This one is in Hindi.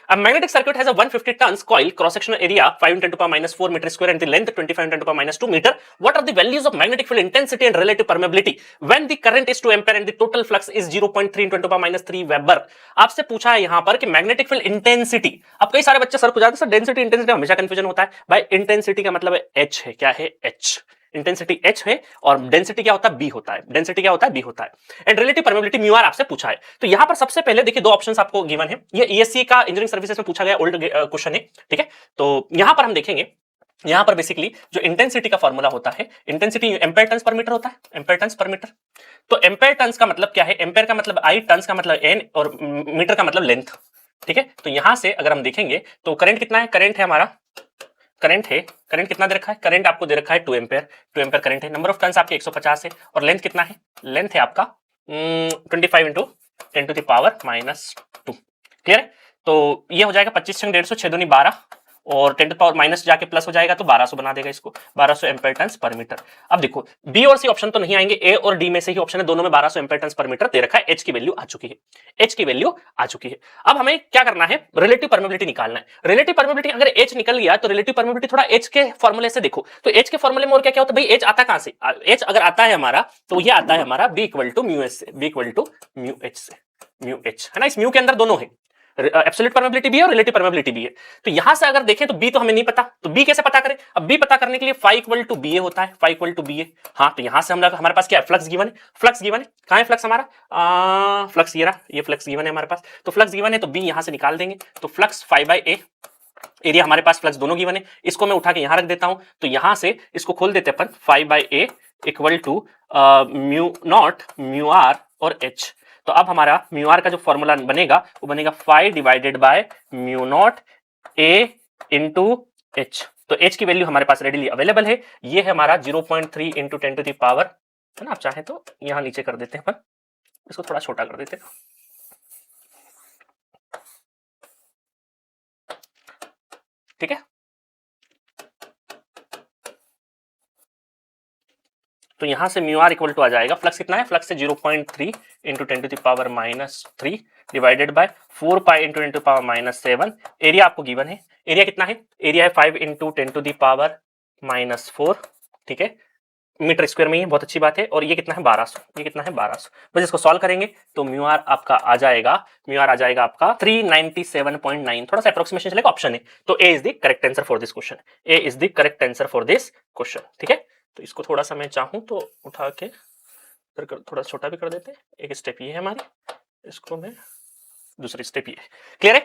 A magnetic circuit has a 150 tons coil, cross sectional area 5 × 10⁻⁴ meter square and the length 25 × 10⁻² meter. What are the values of magnetic field intensity and relative permeability when the current is 2 ampere and the total flux is 0.3 × 10⁻³ Weber? आपसे पूछा है यहां पर कि मैग्नेटिक फील्ड इंटेंसिटी। अब कई सारे बच्चे सर को जाते हैं डेंसिटी इंटेंसिटी हमेशा कंफ्यूजन होता है भाई। इंटेंसिटी का मतलब एच है, क्या है एच, इंटेंसिटी एच है और डेंसिटी क्या होता है बी होता है, डेंसिटी क्या होता है बी होता है। And relative permeability mu R आपसे पूछा है। तो यहां पर सबसे पहले देखिए दो ऑप्शंस आपको गिवन है, ये ईएससी का इंजीनियरिंग सर्विसेज में पूछा गया ओल्ड क्वेश्चन है, ठीक है। तो यहां पर हम देखेंगे, यहां पर बेसिकली जो इंटेंसिटी का फॉर्मूला होता है, इंटेंसिटी एम्पेयर टन्स पर मीटर होता है, एम्पेयर टन्स पर मीटर। तो एम्पेयर टन्स का मतलब क्या है, एम्पेयर का मतलब आई, टन्स का मतलब एन और मीटर का मतलब लेंथ, ठीक है। तो यहां से अगर हम देखेंगे तो करंट कितना है, करंट है हमारा, करंट है, करंट कितना दे रखा है, करंट आपको दे रखा है 2 एम्पेयर, 2 एम्पेयर करंट है। नंबर ऑफ टर्न्स आपके 150 है और लेंथ कितना है, लेंथ है आपका 25 × 10⁻⁻²। क्लियर है। तो ये हो जाएगा 25 × 150, 6 दूनी 12 और 10⁻⁻ माइनस जाके प्लस हो जाएगा तो 1200 बना देगा इसको, 1200 एम्पेयर टन्स पर मीटर। अब देखो बी और सी ऑप्शन तो नहीं आएंगे, ए और डी में से ही ऑप्शन है, दोनों में 1200 एम्पेयर टन्स पर मीटर दे रखा है। एच की वैल्यू आ चुकी है, एच की वैल्यू आ चुकी है। अब हमें क्या करना है, रिलेटिव परमेबिलिटी निकालना है। रिलेटिव परमेबिलिटी अगर एच निकल गया तो रिलेटिव परमेबिलिटी थोड़ा एच के फॉर्मूले से देखो। तो एच के फॉर्मूले में और क्या क्या होता है भाई, एच आता कहां से, एच अगर आता है हमारा तो ये आता है हमारा B equal to mu H से, B equal to mu H से, म्यू एच है ना। इस म्यू के अंदर दोनों है, एब्सोल्यूट परमेबिलिटी भी है और रिलेटिव परमेबिलिटी भी है। तो यहां से अगर देखें तो बी तो हमें नहीं पता, तो बी कैसे पता करें। अब बी पता करने के लिए फाई इक्वल टू बी ए होता है, फाई इक्वल टू बी ए। हाँ तो यहां से हम लोग, हमारे पास क्या है, फ्लक्स गिवन है, फ्लक्स गिवन है, कहां है फ्लक्स हमारा, फ्लक्स ये रहा, ये फ्लक्स गिवन है हमारे पास। तो फ्लक्स गिवन है तो बी यहां से निकाल देंगे, तो flux phi by A, area हमारे पास फ्लक्स दोनों गिवन है, इसको मैं उठा के यहां रख देता हूं। तो यहां से इसको खोल देते अपन, phi by A equal to mu not mu R और एच। तो अब हमारा म्यू आर का जो फॉर्मूला बनेगा वो बनेगा phi divided by mu naught A into H. तो एच की वैल्यू हमारे पास रेडीली अवेलेबल है, ये है हमारा 0.3 इंटू 10⁻, है ना। आप चाहे तो यहां नीचे कर देते हैं, अपन इसको थोड़ा छोटा कर देते हैं, ठीक है। तो यहां से म्यू आर इक्वल टू आ जाएगा, फ्लक्स कितना है, फ्लक्स है 0.3 into 10⁻³ divided by 4 pi into 10⁻⁷। Area आपको गिवन है, एरिया कितना है, एरिया है 5 इंटू 10⁻⁴, ठीक है, मीटर स्क्वायर में ही, बहुत अच्छी बात है। और ये कितना है 1200, ये कितना है 1200। बस इसको सॉल्व करेंगे तो म्यू आर आपका आ जाएगा, म्यू आर आ जाएगा आपका 397.9। थोड़ा सा अप्रोक्सीमेशन चलेगा, ऑप्शन है। तो A is the correct answer for this question, A is the correct answer for this question, ठीक है। तो इसको थोड़ा सा मैं चाहूं तो उठा के थोड़ा छोटा भी कर देते हैं। एक स्टेप ये है हमारी, इसको मैं दूसरी स्टेप ये, क्लियर है।